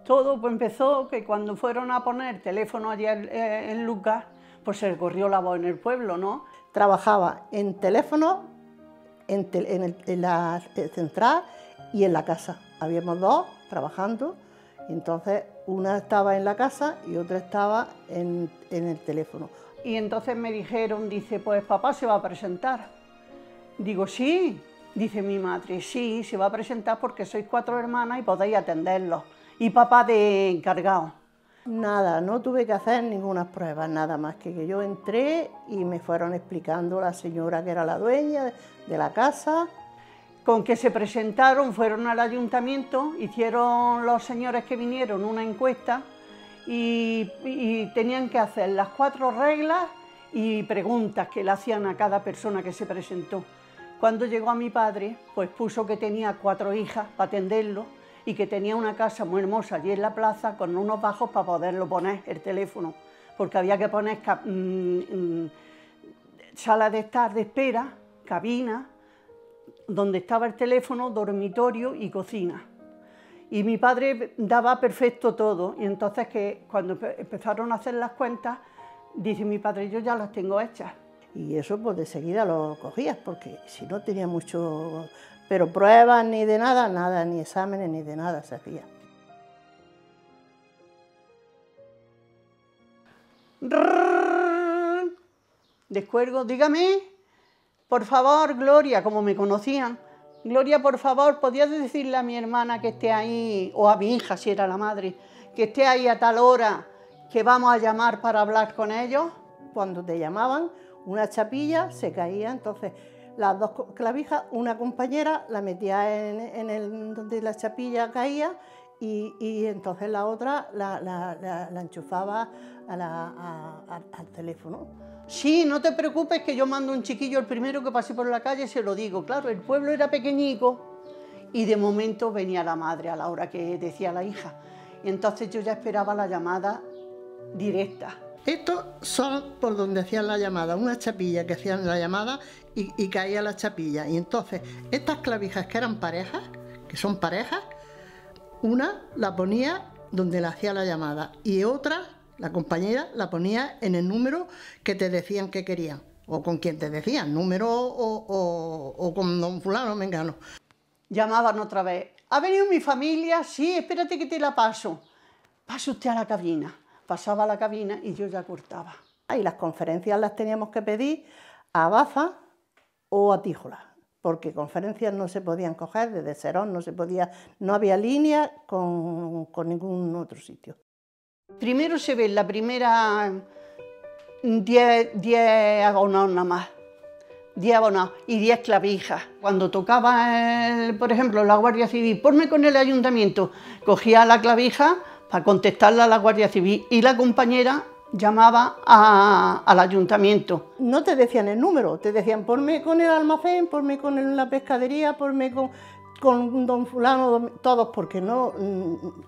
Todo pues empezó que cuando fueron a poner teléfono allí en Lucas, pues se corrió la voz en el pueblo, ¿no? Trabajaba en teléfono, en la central y en la casa. Habíamos dos trabajando, y entonces una estaba en la casa y otra estaba en el teléfono. Y entonces me dijeron, dice, pues papá se va a presentar. Digo, sí, dice mi madre, sí, se va a presentar porque sois 4 hermanas y podéis atenderlos. Y papá de encargado. Nada, no tuve que hacer ninguna prueba, nada más que yo entré y me fueron explicando la señora que era la dueña de la casa. Con que se presentaron, fueron al ayuntamiento, hicieron los señores que vinieron una encuesta y tenían que hacer las 4 reglas y preguntas que le hacían a cada persona que se presentó. Cuando llegó a mi padre, pues puso que tenía 4 hijas para atenderlo y que tenía una casa muy hermosa allí en la plaza con unos bajos para poderlo poner, el teléfono, porque había que poner sala de estar de espera, cabina, donde estaba el teléfono, dormitorio y cocina. Y mi padre daba perfecto todo, y entonces que cuando empezaron a hacer las cuentas, dice mi padre, yo ya las tengo hechas. Y eso pues de seguida lo cogías, porque si no tenía mucho, pero pruebas ni de nada, nada, ni exámenes ni de nada se hacía. Descuelgo, dígame, por favor, Gloria, como me conocían. Gloria, por favor, ¿podías decirle a mi hermana que esté ahí, o a mi hija, si era la madre, que esté ahí a tal hora, que vamos a llamar para hablar con ellos? Cuando te llamaban, una chapilla se caía, entonces las 2 clavijas, una compañera la metía en donde la chapilla caía y entonces la otra la enchufaba al teléfono. Sí, no te preocupes que yo mando un chiquillo, el primero que pase por la calle se lo digo. Claro, el pueblo era pequeñico y de momento venía la madre a la hora que decía la hija. Y entonces yo ya esperaba la llamada directa. Estos son por donde hacían la llamada, una chapilla que hacían la llamada y caía la chapilla. Y entonces estas clavijas que eran parejas, que son parejas, una la ponía donde le hacía la llamada y otra, la compañera, la ponía en el número que te decían que querían, o con quien te decían, número o con don fulano, mengano. Llamaban otra vez, ¿ha venido mi familia? Sí, espérate que te la paso. Pase usted a la cabina. Pasaba a la cabina y yo ya cortaba. Y las conferencias las teníamos que pedir a Baza o a Tíjola, porque conferencias no se podían coger desde Serón, no había línea con ningún otro sitio. Primero se ve la primera 10 abonados nada más, 10 abonados y 10 clavijas. Cuando tocaba, por ejemplo, la Guardia Civil, ponme con el ayuntamiento, cogía la clavija para contestarle a la Guardia Civil y la compañera llamaba al ayuntamiento. No te decían el número, te decían ponme con el almacén, ponme con la pescadería, ponme con don fulano, todos, porque no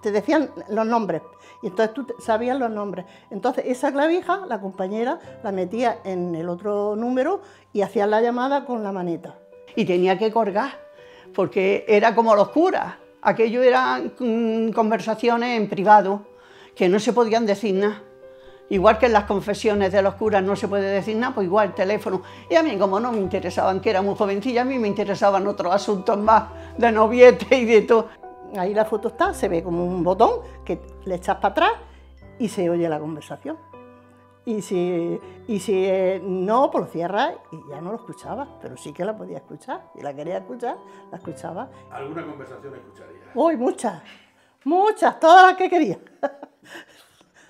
te decían los nombres y entonces tú sabías los nombres. Entonces esa clavija la compañera la metía en el otro número y hacían la llamada con la maneta. Y tenía que colgar, porque era como los curas. Aquello eran conversaciones en privado, que no se podían decir nada. Igual que en las confesiones de los curas no se puede decir nada, pues igual el teléfono. Y a mí, como no me interesaban, que era muy jovencilla, a mí me interesaban otros asuntos más de noviete y de todo. Ahí la foto está, se ve como un botón que le echas para atrás y se oye la conversación. Y si no, pues lo cierras y ya no lo escuchabas, pero sí que la podía escuchar. Si la quería escuchar, la escuchaba. ¿Alguna conversación escucharía? Uy, muchas, todas las que quería.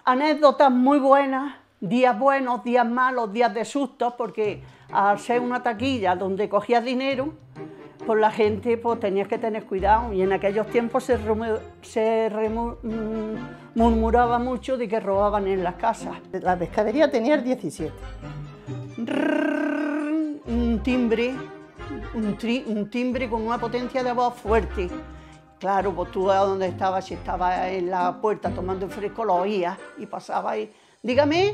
Anécdotas muy buenas, días buenos, días malos, días de sustos, porque al ser una taquilla donde cogías dinero, pues la gente pues tenías que tener cuidado y en aquellos tiempos se murmuraba mucho de que robaban en las casas. La pescadería tenía el 17. Un timbre con una potencia de voz fuerte. Claro, pues tú donde estabas, si estabas en la puerta tomando el fresco, lo oías y pasaba ahí. Dígame.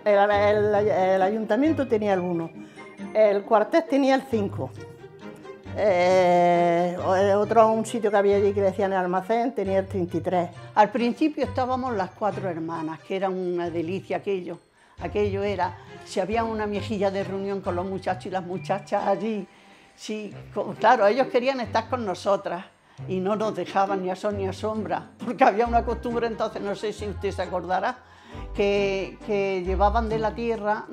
El ayuntamiento tenía el 1, el cuartel tenía el 5. Otro, un sitio que había allí que le decían el almacén, tenía el 33. Al principio estábamos las 4 hermanas, que era una delicia aquello. Aquello era, si había una mejilla de reunión con los muchachos y las muchachas allí, sí, claro, ellos querían estar con nosotras y no nos dejaban ni a sol ni a sombra, porque había una costumbre entonces, no sé si usted se acordará, que llevaban de la tierra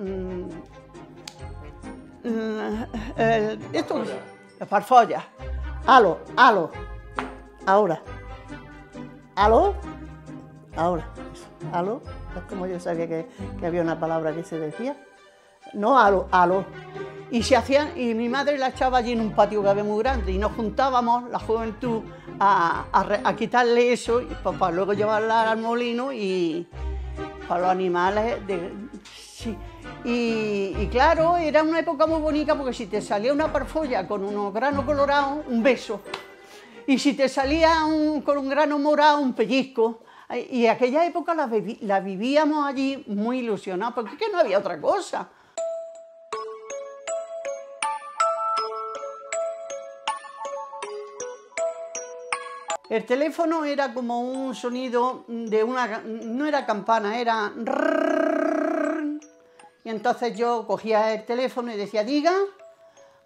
las farfollas. Alo, alo, ahora. Alo, ahora. Alo, es como yo sabía que había una palabra que se decía. No alo, alo. Y se hacían, y mi madre la echaba allí en un patio que había muy grande y nos juntábamos, la juventud, a quitarle eso para luego llevarla al molino y para los animales. Sí. Y claro, era una época muy bonita porque si te salía una parfolla con unos granos colorados, un beso. Y si te salía con un grano morado, un pellizco. Y aquella época la vivíamos allí muy ilusionados, porque es que no había otra cosa. El teléfono era como un sonido de una... no era campana, era... Y entonces yo cogía el teléfono y decía, diga,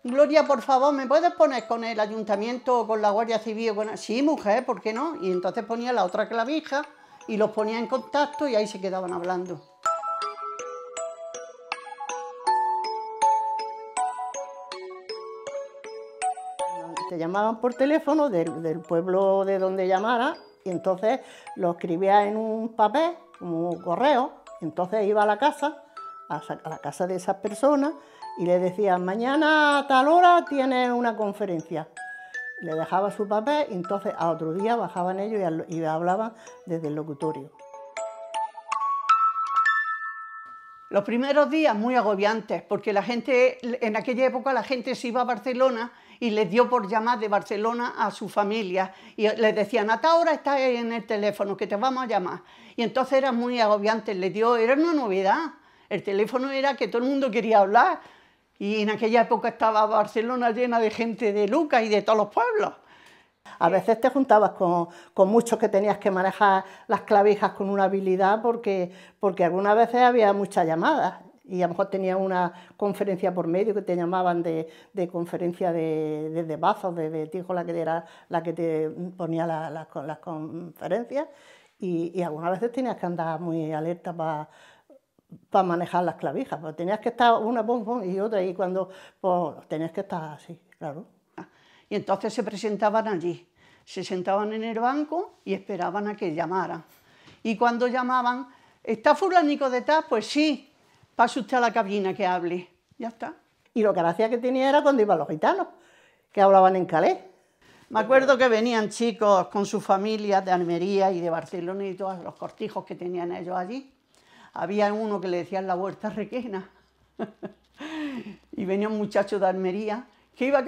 Gloria, por favor, ¿me puedes poner con el ayuntamiento o con la Guardia Civil? Sí, mujer, ¿por qué no? Y entonces ponía la otra clavija y los ponía en contacto y ahí se quedaban hablando. Te llamaban por teléfono del pueblo de donde llamara y entonces lo escribía en un papel, como un correo, entonces iba a la casa de esas personas y le decían, mañana a tal hora tienes una conferencia. Le dejaba su papel y entonces a otro día bajaban ellos y hablaban desde el locutorio. Los primeros días muy agobiantes, porque la gente, en aquella época la gente se iba a Barcelona y les dio por llamar de Barcelona a su familia y les decían, a tal hora estás en el teléfono, que te vamos a llamar. Y entonces era muy agobiante, era una novedad. El teléfono era que todo el mundo quería hablar y en aquella época estaba Barcelona llena de gente de Lucas y de todos los pueblos. A veces te juntabas con muchos que tenías que manejar las clavijas con una habilidad porque algunas veces había muchas llamadas y a lo mejor tenías una conferencia por medio que te llamaban de conferencia de Bazos, de Tijo, la que era la que te ponía las conferencias y algunas veces tenías que andar muy alerta para manejar las clavijas, pues tenías que estar una y otra y cuando pues, tenías que estar así, claro. Y entonces se presentaban allí, se sentaban en el banco y esperaban a que llamaran. Y cuando llamaban, ¿está fulanico de tal? Pues sí, pase usted a la cabina que hable, ya está. Y lo que gracia que tenía era cuando iban los gitanos, que hablaban en calés. Me acuerdo que venían chicos con sus familias de Almería y de Barcelona y todos los cortijos que tenían ellos allí. Había uno que le decían la Huerta Requena y venía un muchacho de Almería que iba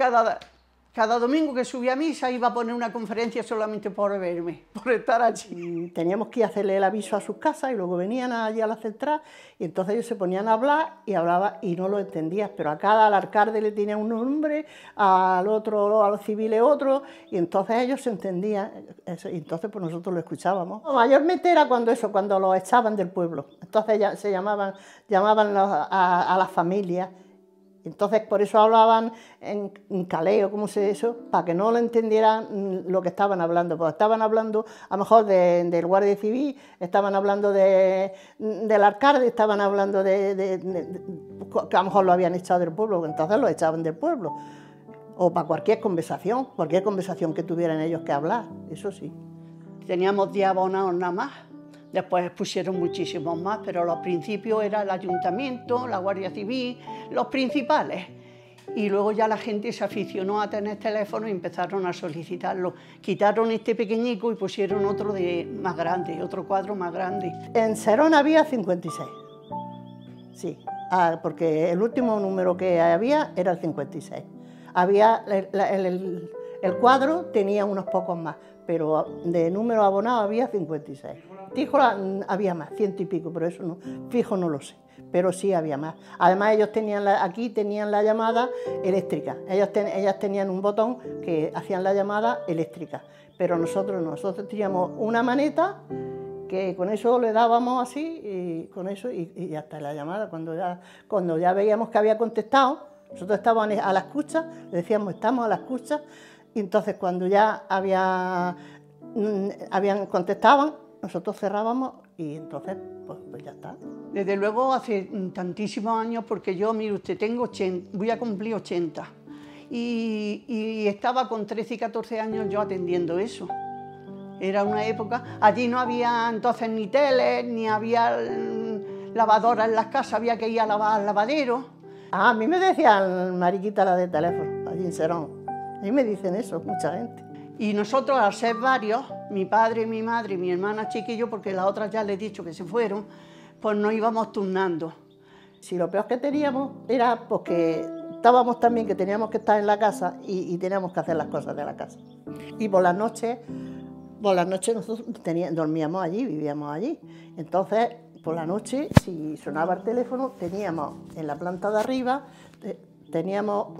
cada domingo que subía a misa iba a poner una conferencia solamente por verme, por estar allí. Teníamos que hacerle el aviso a sus casas y luego venían allí a la central y entonces ellos se ponían a hablar y hablaban y no lo entendías, pero al alcalde le tenía un nombre, al otro, a los civiles otro y entonces ellos se entendían y entonces pues nosotros lo escuchábamos. Mayormente era cuando los echaban del pueblo, entonces ya se llamaban a las familias. Entonces, por eso hablaban en caleo, como se eso, para que no lo entendieran lo que estaban hablando. Pues estaban hablando, a lo mejor, del guardia civil, estaban hablando del alcalde, estaban hablando que a lo mejor lo habían echado del pueblo, entonces lo echaban del pueblo. O para cualquier conversación que tuvieran ellos que hablar, eso sí. Teníamos 10 abonados nada más. Después pusieron muchísimos más, pero los principios era el ayuntamiento, la Guardia Civil, los principales. Y luego ya la gente se aficionó a tener teléfono y empezaron a solicitarlo. Quitaron este pequeñico y pusieron otro más grande, otro cuadro más grande. En Serón había 56, sí, porque el último número que había era el 56. Había el cuadro tenía unos pocos más, pero de número abonado había 56. Tíjola había más, 100 y pico, pero eso no, fijo no lo sé. pero sí había más. Además ellos tenían aquí tenían la llamada eléctrica, ellas tenían un botón que hacían la llamada eléctrica, pero nosotros teníamos una maneta que con eso le dábamos así y con eso y ya está la llamada. Cuando ya veíamos que había contestado, nosotros estábamos a la escucha, le decíamos estamos a la escucha, y entonces cuando ya habían contestaban, nosotros cerrábamos y entonces pues ya está. Desde luego hace tantísimos años, porque yo, mire usted, voy a cumplir 80 y estaba con 13 y 14 años yo atendiendo eso. Era una época, allí no había entonces ni teles, ni había lavadoras en las casas, había que ir a lavar al lavadero. A mí me decían mariquita la de teléfono, allí en Serón. A mí me dicen eso, mucha gente. Y nosotros, al ser varios, mi padre, mi madre y mi hermana chiquillo, porque las otras ya les he dicho que se fueron, pues nos íbamos turnando. Si lo peor que teníamos era porque estábamos también que teníamos que estar en la casa y teníamos que hacer las cosas de la casa. Y por las noches nosotros dormíamos allí, vivíamos allí. Entonces, por la noche, si sonaba el teléfono, teníamos en la planta de arriba, teníamos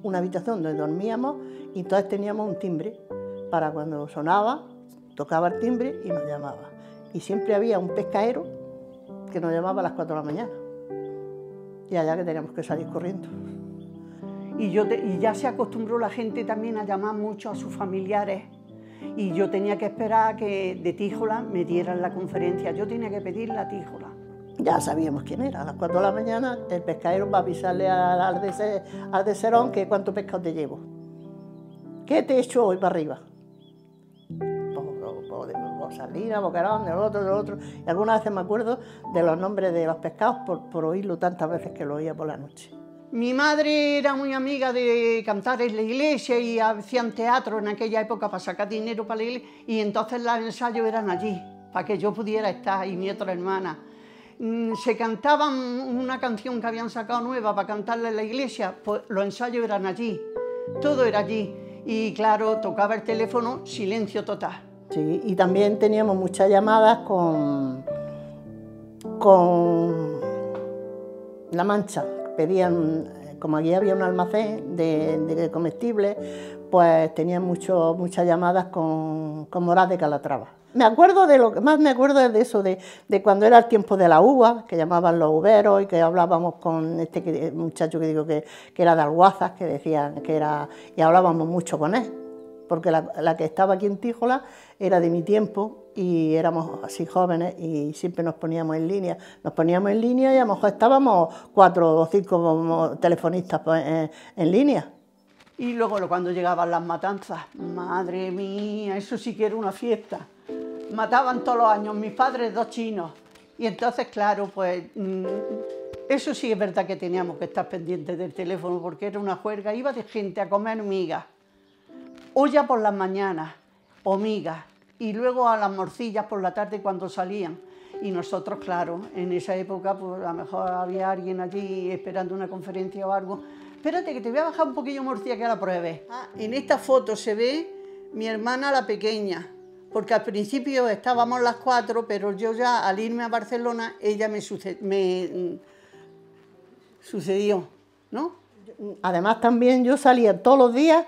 una habitación donde dormíamos y entonces teníamos un timbre para cuando sonaba, tocaba el timbre y nos llamaba. Y siempre había un pescaero que nos llamaba a las 4 de la mañana. Y allá que teníamos que salir corriendo. Y ya se acostumbró la gente también a llamar mucho a sus familiares. Y yo tenía que esperar a que de Tíjola me dieran la conferencia. Yo tenía que pedir la Tíjola. Ya sabíamos quién era. A las 4 de la mañana el pescadero va a avisarle al de Serón que cuánto pescado te llevo. ¿Qué te echo hoy para arriba? Sardina, boquerón, del otro. Y algunas veces me acuerdo de los nombres de los pescados por oírlo tantas veces que lo oía por la noche. Mi madre era muy amiga de cantar en la iglesia y hacían teatro en aquella época para sacar dinero para la iglesia, y entonces los ensayos eran allí, para que yo pudiera estar, y mi otra hermana. Se cantaban una canción que habían sacado nueva para cantarla en la iglesia, pues los ensayos eran allí, todo era allí. Y claro, tocaba el teléfono, silencio total. Sí, y también teníamos muchas llamadas con La Mancha. Pedían, como aquí había un almacén de comestibles, pues tenían muchas llamadas con Moraz de Calatrava. Me acuerdo de lo que más me acuerdo es de eso, de cuando era el tiempo de la uva, que llamaban los uveros y que hablábamos con este muchacho que digo que era de Alguazas, que decían que era, y hablábamos mucho con él, porque la que estaba aquí en Tíjola era de mi tiempo y éramos así jóvenes y siempre nos poníamos en línea. Y a lo mejor estábamos 4 o 5 telefonistas en línea. Y luego cuando llegaban las matanzas, madre mía, eso sí que era una fiesta. Mataban todos los años mis padres 2 chinos. Y entonces, claro, pues eso sí es verdad que teníamos que estar pendientes del teléfono porque era una juerga. Iba de gente a comer migas, olla por las mañanas, o migas, y luego a las morcillas por la tarde cuando salían. Y nosotros, claro, en esa época, pues a lo mejor había alguien allí esperando una conferencia o algo. Espérate que te voy a bajar un poquillo morcilla que la pruebes. En esta foto se ve mi hermana la pequeña, porque al principio estábamos las 4, pero yo ya al irme a Barcelona, ella me sucedió, ¿no? Además también yo salía todos los días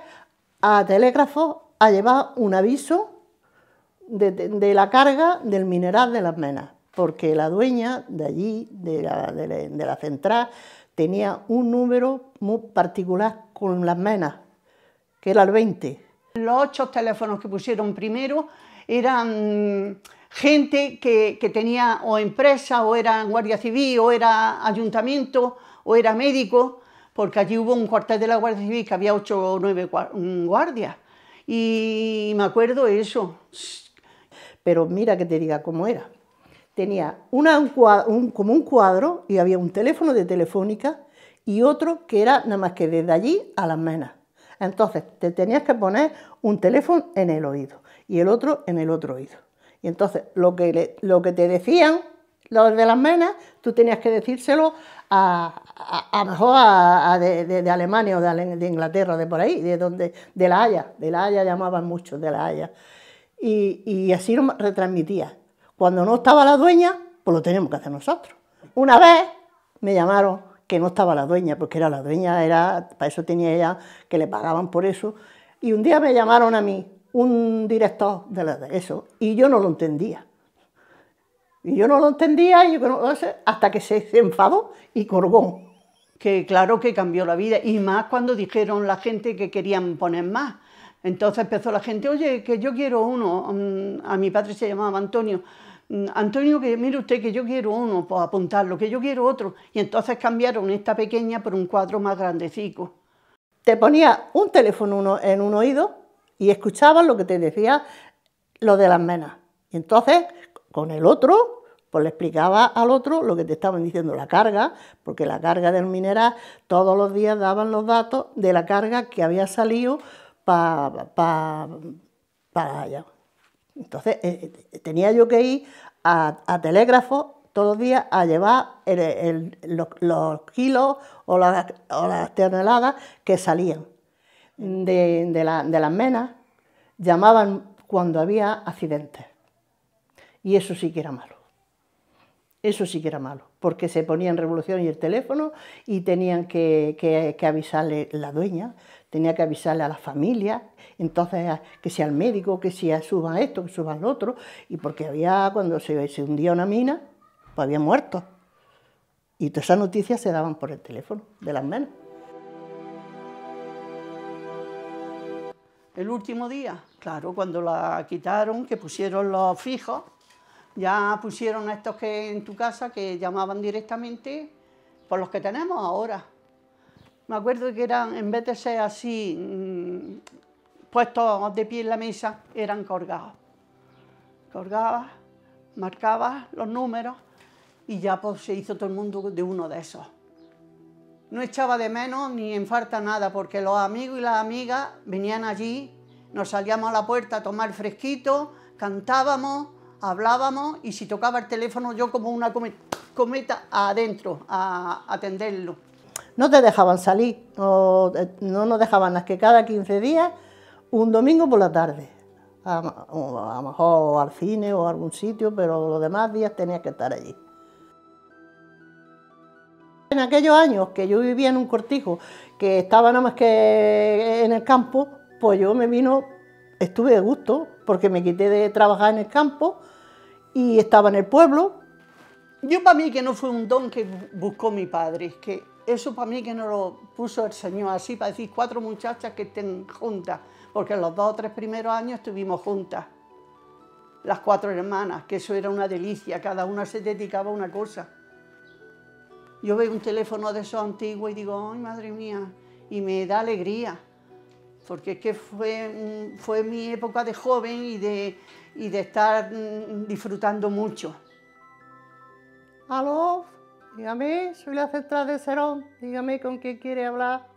a telégrafo a llevar un aviso de la carga del mineral de Las Menas, porque la dueña de allí, de la central, tenía un número muy particular con Las Menas, que era el 20. Los 8 teléfonos que pusieron primero eran gente que tenía o empresa, o era guardia civil, o era ayuntamiento, o era médico, porque allí hubo un cuartel de la Guardia Civil que había 8 o 9 guardias. Y me acuerdo eso. Pero mira que te diga cómo era. Tenía como un cuadro y había un teléfono de Telefónica y otro que era nada más que desde allí a Las Menas. Entonces te tenías que poner un teléfono en el oído y el otro en el otro oído. Y entonces lo que te decían los de Las Menas, tú tenías que decírselo a mejor de Alemania o de Inglaterra, de por ahí, de La Haya llamaban mucho, de La Haya. Y así lo retransmitía. Cuando no estaba la dueña, pues lo teníamos que hacer nosotros. Una vez me llamaron, que no estaba la dueña, porque era la dueña, para eso tenía ella, que le pagaban por eso, y un día me llamaron a mí, un director de eso, y yo no lo entendía. Y yo no lo entendía, hasta que se enfadó y colgó. Que claro que cambió la vida, y más cuando dijeron la gente que querían poner más. Entonces empezó la gente, oye, que yo quiero uno. A mi padre se llamaba Antonio. Antonio, que mire usted, que yo quiero uno, pues apuntarlo, que yo quiero otro. Y entonces cambiaron esta pequeña por un cuadro más grandecico. Te ponía un teléfono en un oído y escuchabas lo que te decía lo de las menas. Y entonces, con el otro, pues le explicaba al otro lo que te estaban diciendo, la carga, porque la carga del mineral, todos los días daban los datos de la carga que había salido para allá. Entonces, tenía yo que ir a telégrafo todos los días a llevar los kilos o las toneladas que salían de las menas. Llamaban cuando había accidentes. Y eso sí que era malo. Eso sí que era malo, porque se ponía en revolución y el teléfono y tenían que avisarle la dueña, tenía que avisarle a la familia, entonces que si al médico, que si suban esto, que suban lo otro, y porque cuando se hundía una mina, pues había muertos. Y todas esas noticias se daban por el teléfono de las menas. El último día, claro, cuando la quitaron, que pusieron los fijos, ya pusieron estos que en tu casa, que llamaban directamente, por los que tenemos ahora. Me acuerdo que eran, en vez de ser así, puestos de pie en la mesa, eran colgados. Colgabas, marcabas los números y ya pues se hizo todo el mundo de uno de esos. No echaba de menos ni en falta nada, porque los amigos y las amigas venían allí, nos salíamos a la puerta a tomar fresquito, cantábamos, hablábamos, y si tocaba el teléfono yo como una cometa adentro a atenderlo. No te dejaban salir, no nos dejaban más que cada 15 días, un domingo por la tarde, a lo mejor al cine o a algún sitio, pero los demás días tenías que estar allí. En aquellos años que yo vivía en un cortijo, que estaba nada más que en el campo, pues yo estuve de gusto, porque me quité de trabajar en el campo y estaba en el pueblo. Yo para mí que no fue un don que buscó mi padre, que eso para mí que no lo puso el Señor así, para decir 4 muchachas que estén juntas, porque los 2 o 3 primeros años estuvimos juntas, las 4 hermanas, que eso era una delicia, cada una se dedicaba a una cosa. Yo veo un teléfono de esos antiguos y digo, ay madre mía, y me da alegría, porque es que fue mi época de joven y de estar disfrutando mucho. Aló, dígame, soy la central de Serón, dígame con quién quiere hablar.